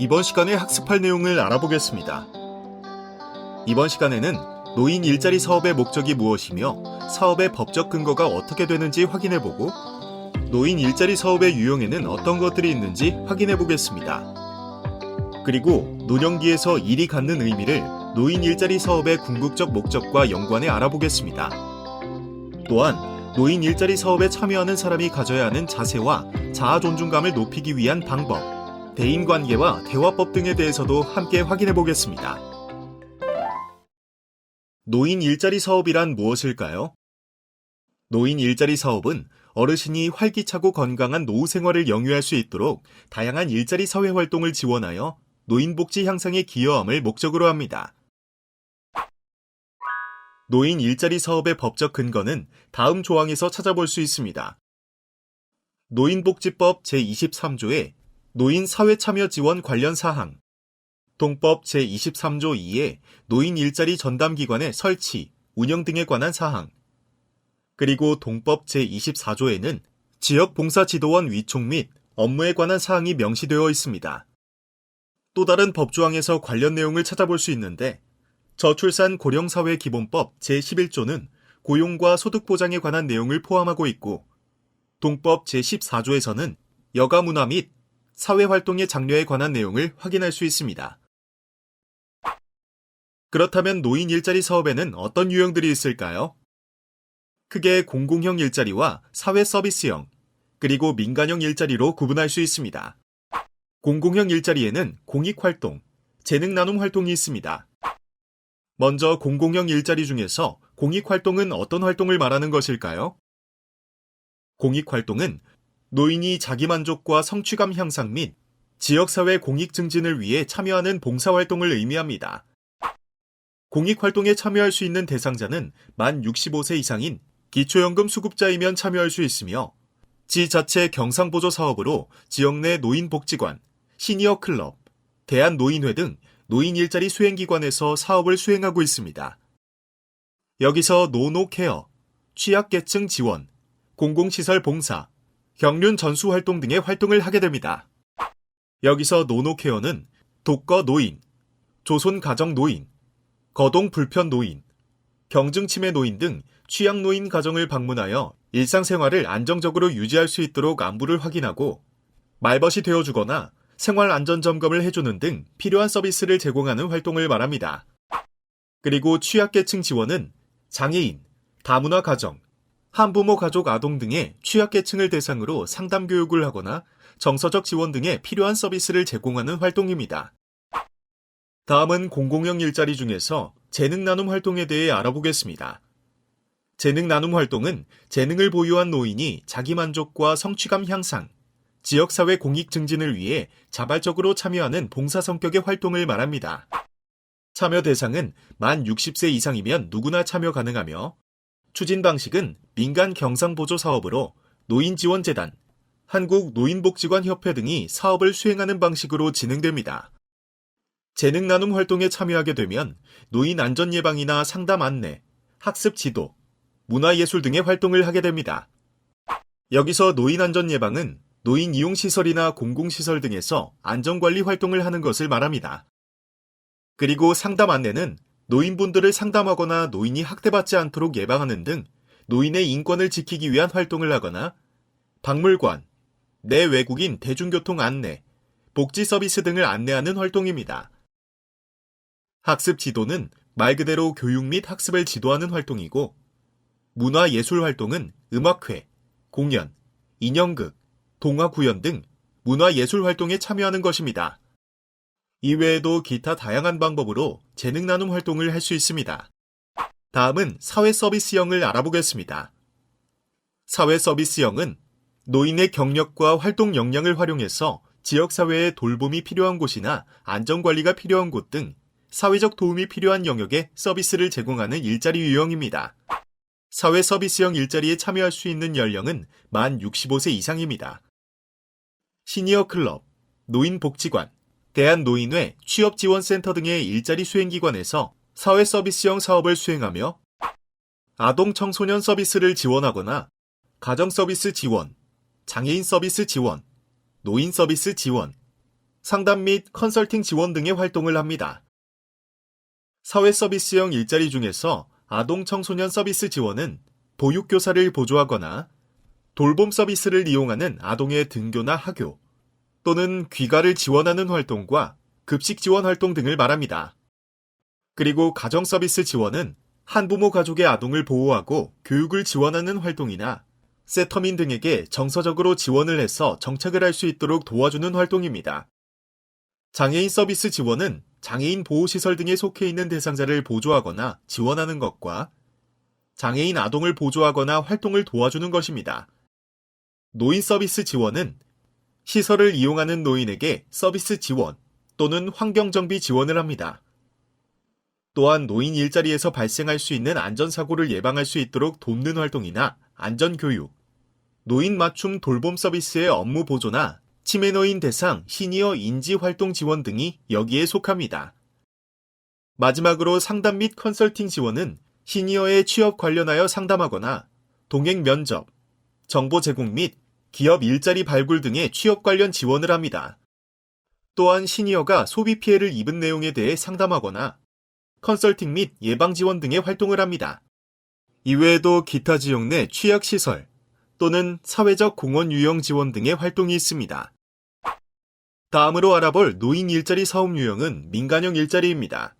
이번 시간에 학습할 내용을 알아보겠습니다. 이번 시간에는 노인 일자리 사업의 목적이 무엇이며 사업의 법적 근거가 어떻게 되는지 확인해보고 노인 일자리 사업의 유형에는 어떤 것들이 있는지 확인해보겠습니다. 그리고 노년기에서 일이 갖는 의미를 노인 일자리 사업의 궁극적 목적과 연관해 알아보겠습니다. 또한 노인 일자리 사업에 참여하는 사람이 가져야 하는 자세와 자아 존중감을 높이기 위한 방법, 대인관계와 대화법 등에 대해서도 함께 확인해 보겠습니다. 노인 일자리 사업이란 무엇일까요? 노인 일자리 사업은 어르신이 활기차고 건강한 노후 생활을 영위할 수 있도록 다양한 일자리 사회 활동을 지원하여 노인 복지 향상에 기여함을 목적으로 합니다. 노인 일자리 사업의 법적 근거는 다음 조항에서 찾아볼 수 있습니다. 노인복지법 제23조에 노인 사회참여 지원 관련 사항, 동법 제23조 2에 노인 일자리 전담기관의 설치, 운영 등에 관한 사항, 그리고 동법 제24조에는 지역봉사지도원 위촉 및 업무에 관한 사항이 명시되어 있습니다. 또 다른 법조항에서 관련 내용을 찾아볼 수 있는데 저출산 고령사회기본법 제11조는 고용과 소득보장에 관한 내용을 포함하고 있고 동법 제14조에서는 여가문화 및 사회활동의 장려에 관한 내용을 확인할 수 있습니다. 그렇다면 노인 일자리 사업에는 어떤 유형들이 있을까요? 크게 공공형 일자리와 사회서비스형, 그리고 민간형 일자리로 구분할 수 있습니다. 공공형 일자리에는 공익활동, 재능나눔 활동이 있습니다. 먼저 공공형 일자리 중에서 공익활동은 어떤 활동을 말하는 것일까요? 공익활동은 노인이 자기만족과 성취감 향상 및 지역사회 공익 증진을 위해 참여하는 봉사활동을 의미합니다. 공익활동에 참여할 수 있는 대상자는 만 65세 이상인 기초연금 수급자이면 참여할 수 있으며 지자체 경상보조 사업으로 지역 내 노인복지관, 시니어클럽, 대한노인회 등 노인 일자리 수행기관에서 사업을 수행하고 있습니다. 여기서 노노케어, 취약계층 지원, 공공시설 봉사, 경륜 전수 활동 등의 활동을 하게 됩니다. 여기서 노노케어는 독거 노인, 조손 가정 노인, 거동 불편 노인, 경증치매 노인 등 취약 노인 가정을 방문하여 일상생활을 안정적으로 유지할 수 있도록 안부를 확인하고 말벗이 되어주거나 생활안전점검을 해주는 등 필요한 서비스를 제공하는 활동을 말합니다. 그리고 취약계층 지원은 장애인, 다문화 가정, 한부모 가족 아동 등의 취약계층을 대상으로 상담 교육을 하거나 정서적 지원 등의 필요한 서비스를 제공하는 활동입니다. 다음은 공공형 일자리 중에서 재능나눔 활동에 대해 알아보겠습니다. 재능나눔 활동은 재능을 보유한 노인이 자기만족과 성취감 향상, 지역사회 공익 증진을 위해 자발적으로 참여하는 봉사 성격의 활동을 말합니다. 참여 대상은 만 60세 이상이면 누구나 참여 가능하며 추진 방식은 민간 경상보조 사업으로 노인지원재단, 한국노인복지관협회 등이 사업을 수행하는 방식으로 진행됩니다. 재능나눔 활동에 참여하게 되면 노인 안전 예방이나 상담 안내, 학습 지도, 문화예술 등의 활동을 하게 됩니다. 여기서 노인 안전 예방은 노인 이용시설이나 공공시설 등에서 안전관리 활동을 하는 것을 말합니다. 그리고 상담 안내는 노인분들을 상담하거나 노인이 학대받지 않도록 예방하는 등 노인의 인권을 지키기 위한 활동을 하거나 박물관, 내외국인 대중교통 안내, 복지 서비스 등을 안내하는 활동입니다. 학습 지도는 말 그대로 교육 및 학습을 지도하는 활동이고 문화예술 활동은 음악회, 공연, 인형극, 동화구연 등 문화예술 활동에 참여하는 것입니다. 이외에도 기타 다양한 방법으로 재능나눔 활동을 할 수 있습니다. 다음은 사회서비스형을 알아보겠습니다. 사회서비스형은 노인의 경력과 활동 역량을 활용해서 지역사회에 돌봄이 필요한 곳이나 안전관리가 필요한 곳 등 사회적 도움이 필요한 영역에 서비스를 제공하는 일자리 유형입니다. 사회서비스형 일자리에 참여할 수 있는 연령은 만 65세 이상입니다. 시니어클럽, 노인복지관, 대한노인회 취업지원센터 등의 일자리 수행기관에서 사회서비스형 사업을 수행하며 아동 청소년 서비스를 지원하거나 가정서비스 지원, 장애인 서비스 지원, 노인 서비스 지원, 상담 및 컨설팅 지원 등의 활동을 합니다. 사회 서비스형 일자리 중에서 아동 청소년 서비스 지원은 보육교사를 보조하거나 돌봄 서비스를 이용하는 아동의 등교나 하교 또는 귀가를 지원하는 활동과 급식 지원 활동 등을 말합니다. 그리고 가정 서비스 지원은 한부모 가족의 아동을 보호하고 교육을 지원하는 활동이나 세터민 등에게 정서적으로 지원을 해서 정착을 할 수 있도록 도와주는 활동입니다. 장애인 서비스 지원은 장애인 보호시설 등에 속해 있는 대상자를 보조하거나 지원하는 것과 장애인 아동을 보조하거나 활동을 도와주는 것입니다. 노인 서비스 지원은 시설을 이용하는 노인에게 서비스 지원 또는 환경정비 지원을 합니다. 또한 노인 일자리에서 발생할 수 있는 안전사고를 예방할 수 있도록 돕는 활동이나 안전교육, 노인 맞춤 돌봄 서비스의 업무 보조나 치매노인 대상 시니어 인지활동 지원 등이 여기에 속합니다. 마지막으로 상담 및 컨설팅 지원은 시니어의 취업 관련하여 상담하거나 동행 면접, 정보 제공 및 기업 일자리 발굴 등의 취업 관련 지원을 합니다. 또한 시니어가 소비 피해를 입은 내용에 대해 상담하거나 컨설팅 및 예방 지원 등의 활동을 합니다. 이외에도 기타 지역 내 취약시설 또는 사회적 공헌 유형 지원 등의 활동이 있습니다. 다음으로 알아볼 노인 일자리 사업 유형은 민간형 일자리입니다.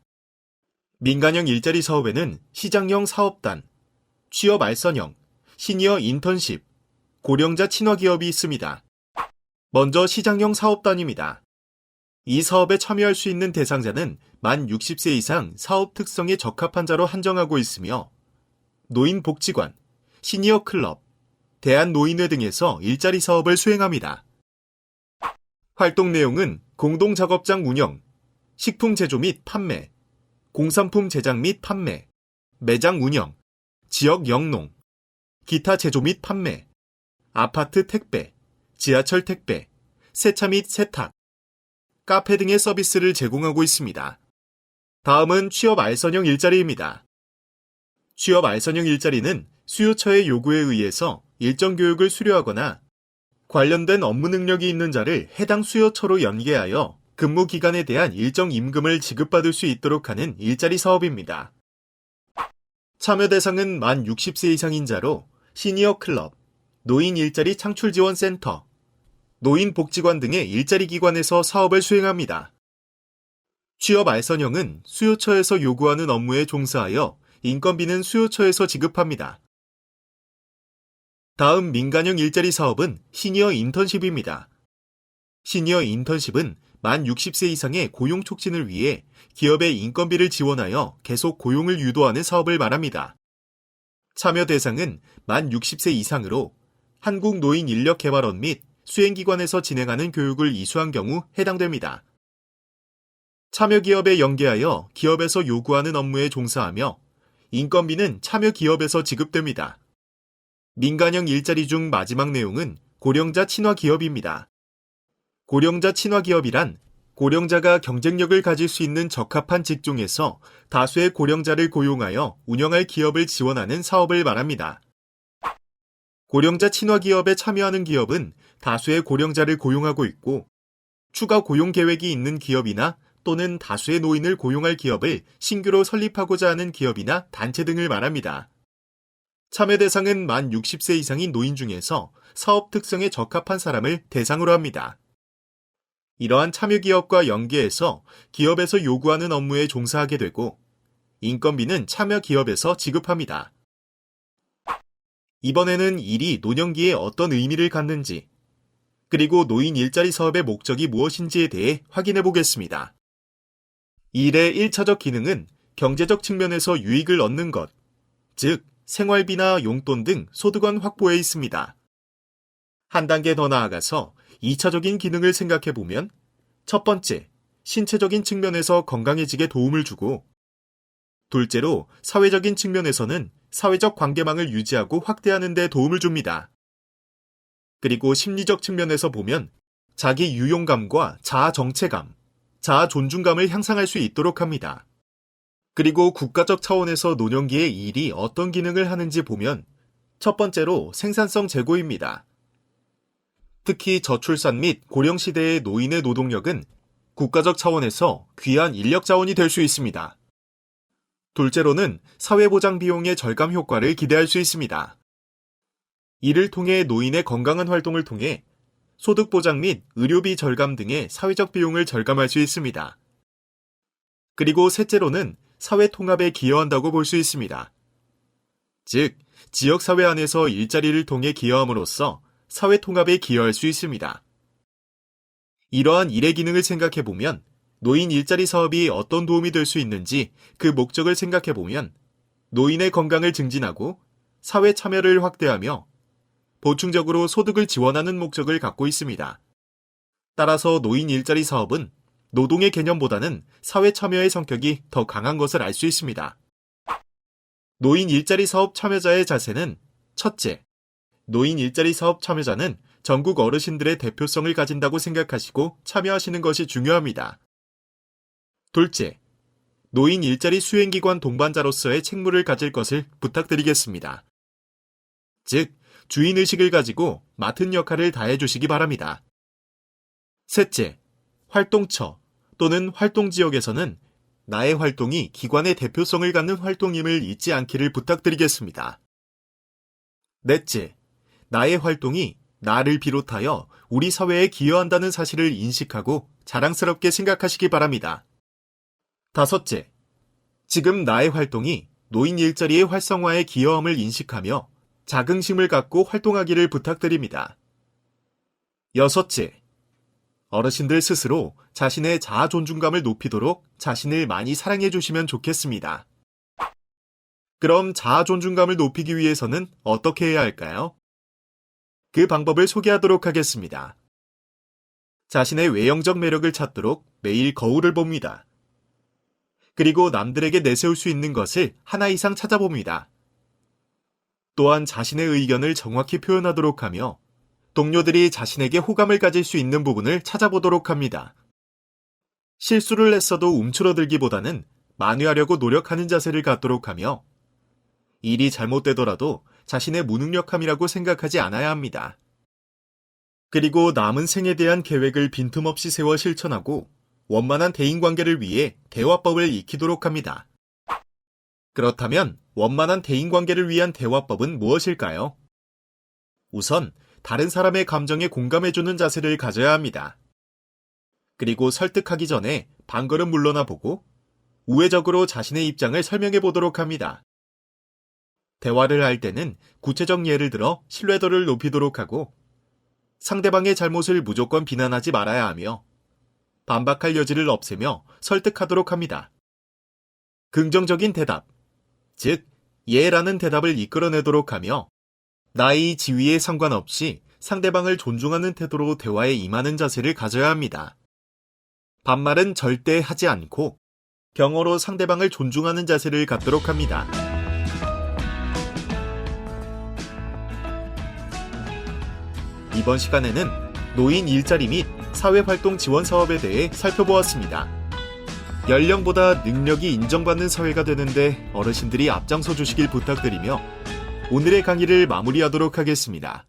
민간형 일자리 사업에는 시장형 사업단, 취업 알선형, 시니어 인턴십, 고령자 친화 기업이 있습니다. 먼저 시장형 사업단입니다. 이 사업에 참여할 수 있는 대상자는 만 60세 이상 사업 특성에 적합한 자로 한정하고 있으며 노인복지관, 시니어 클럽, 대한노인회 등에서 일자리 사업을 수행합니다. 활동 내용은 공동작업장 운영, 식품 제조 및 판매, 공산품 제작 및 판매, 매장 운영, 지역 영농, 기타 제조 및 판매, 아파트 택배, 지하철 택배, 세차 및 세탁, 카페 등의 서비스를 제공하고 있습니다. 다음은 취업 알선형 일자리입니다. 취업 알선형 일자리는 수요처의 요구에 의해서 일정 교육을 수료하거나 관련된 업무 능력이 있는 자를 해당 수요처로 연계하여 근무 기간에 대한 일정 임금을 지급받을 수 있도록 하는 일자리 사업입니다. 참여 대상은 만 60세 이상인 자로 시니어 클럽, 노인 일자리 창출 지원 센터, 노인복지관 등의 일자리 기관에서 사업을 수행합니다. 취업 알선형은 수요처에서 요구하는 업무에 종사하여 인건비는 수요처에서 지급합니다. 다음 민간형 일자리 사업은 시니어 인턴십입니다. 시니어 인턴십은 만 60세 이상의 고용 촉진을 위해 기업의 인건비를 지원하여 계속 고용을 유도하는 사업을 말합니다. 참여 대상은 만 60세 이상으로 한국노인인력개발원 및 수행기관에서 진행하는 교육을 이수한 경우 해당됩니다. 참여 기업에 연계하여 기업에서 요구하는 업무에 종사하며 인건비는 참여 기업에서 지급됩니다. 민간형 일자리 중 마지막 내용은 고령자 친화 기업입니다. 고령자 친화 기업이란 고령자가 경쟁력을 가질 수 있는 적합한 직종에서 다수의 고령자를 고용하여 운영할 기업을 지원하는 사업을 말합니다. 고령자 친화 기업에 참여하는 기업은 다수의 고령자를 고용하고 있고 추가 고용 계획이 있는 기업이나 또는 다수의 노인을 고용할 기업을 신규로 설립하고자 하는 기업이나 단체 등을 말합니다. 참여 대상은 만 60세 이상인 노인 중에서 사업 특성에 적합한 사람을 대상으로 합니다. 이러한 참여 기업과 연계해서 기업에서 요구하는 업무에 종사하게 되고 인건비는 참여 기업에서 지급합니다. 이번에는 일이 노년기에 어떤 의미를 갖는지 그리고 노인 일자리 사업의 목적이 무엇인지에 대해 확인해 보겠습니다. 일의 1차적 기능은 경제적 측면에서 유익을 얻는 것, 즉 생활비나 용돈 등 소득원 확보에 있습니다. 한 단계 더 나아가서 2차적인 기능을 생각해 보면 첫 번째, 신체적인 측면에서 건강해지게 도움을 주고 둘째로 사회적인 측면에서는 사회적 관계망을 유지하고 확대하는 데 도움을 줍니다. 그리고 심리적 측면에서 보면 자기 유용감과 자아 정체감, 자아 존중감을 향상할 수 있도록 합니다. 그리고 국가적 차원에서 노년기의 일이 어떤 기능을 하는지 보면 첫 번째로 생산성 제고입니다. 특히 저출산 및 고령 시대의 노인의 노동력은 국가적 차원에서 귀한 인력 자원이 될 수 있습니다. 둘째로는 사회보장 비용의 절감 효과를 기대할 수 있습니다. 이를 통해 노인의 건강한 활동을 통해 소득 보장 및 의료비 절감 등의 사회적 비용을 절감할 수 있습니다. 그리고 셋째로는 사회 통합에 기여한다고 볼 수 있습니다. 즉, 지역사회 안에서 일자리를 통해 기여함으로써 사회 통합에 기여할 수 있습니다. 이러한 일의 기능을 생각해보면 노인 일자리 사업이 어떤 도움이 될 수 있는지 그 목적을 생각해보면 노인의 건강을 증진하고 사회 참여를 확대하며 보충적으로 소득을 지원하는 목적을 갖고 있습니다. 따라서 노인 일자리 사업은 노동의 개념보다는 사회 참여의 성격이 더 강한 것을 알 수 있습니다. 노인 일자리 사업 참여자의 자세는 첫째, 노인 일자리 사업 참여자는 전국 어르신들의 대표성을 가진다고 생각하시고 참여하시는 것이 중요합니다. 둘째, 노인 일자리 수행기관 동반자로서의 책무를 가질 것을 부탁드리겠습니다. 즉, 주인의식을 가지고 맡은 역할을 다해주시기 바랍니다. 셋째, 활동처 또는 활동지역에서는 나의 활동이 기관의 대표성을 갖는 활동임을 잊지 않기를 부탁드리겠습니다. 넷째, 나의 활동이 나를 비롯하여 우리 사회에 기여한다는 사실을 인식하고 자랑스럽게 생각하시기 바랍니다. 다섯째, 지금 나의 활동이 노인 일자리의 활성화에 기여함을 인식하며 자긍심을 갖고 활동하기를 부탁드립니다. 여섯째, 어르신들 스스로 자신의 자아 존중감을 높이도록 자신을 많이 사랑해 주시면 좋겠습니다. 그럼 자아 존중감을 높이기 위해서는 어떻게 해야 할까요? 그 방법을 소개하도록 하겠습니다. 자신의 외형적 매력을 찾도록 매일 거울을 봅니다. 그리고 남들에게 내세울 수 있는 것을 하나 이상 찾아봅니다. 또한 자신의 의견을 정확히 표현하도록 하며 동료들이 자신에게 호감을 가질 수 있는 부분을 찾아보도록 합니다. 실수를 했어도 움츠러들기보다는 만회하려고 노력하는 자세를 갖도록 하며 일이 잘못되더라도 자신의 무능력함이라고 생각하지 않아야 합니다. 그리고 남은 생에 대한 계획을 빈틈없이 세워 실천하고 원만한 대인관계를 위해 대화법을 익히도록 합니다. 그렇다면 원만한 대인관계를 위한 대화법은 무엇일까요? 우선 다른 사람의 감정에 공감해주는 자세를 가져야 합니다. 그리고 설득하기 전에 반걸음 물러나 보고 우회적으로 자신의 입장을 설명해 보도록 합니다. 대화를 할 때는 구체적 예를 들어 신뢰도를 높이도록 하고 상대방의 잘못을 무조건 비난하지 말아야 하며 반박할 여지를 없애며 설득하도록 합니다. 긍정적인 대답, 즉 예라는 대답을 이끌어내도록 하며 나이, 지위에 상관없이 상대방을 존중하는 태도로 대화에 임하는 자세를 가져야 합니다. 반말은 절대 하지 않고 경어로 상대방을 존중하는 자세를 갖도록 합니다. 이번 시간에는 노인 일자리 및 사회활동 지원 사업에 대해 살펴보았습니다. 연령보다 능력이 인정받는 사회가 되는데 어르신들이 앞장서 주시길 부탁드리며 오늘의 강의를 마무리하도록 하겠습니다.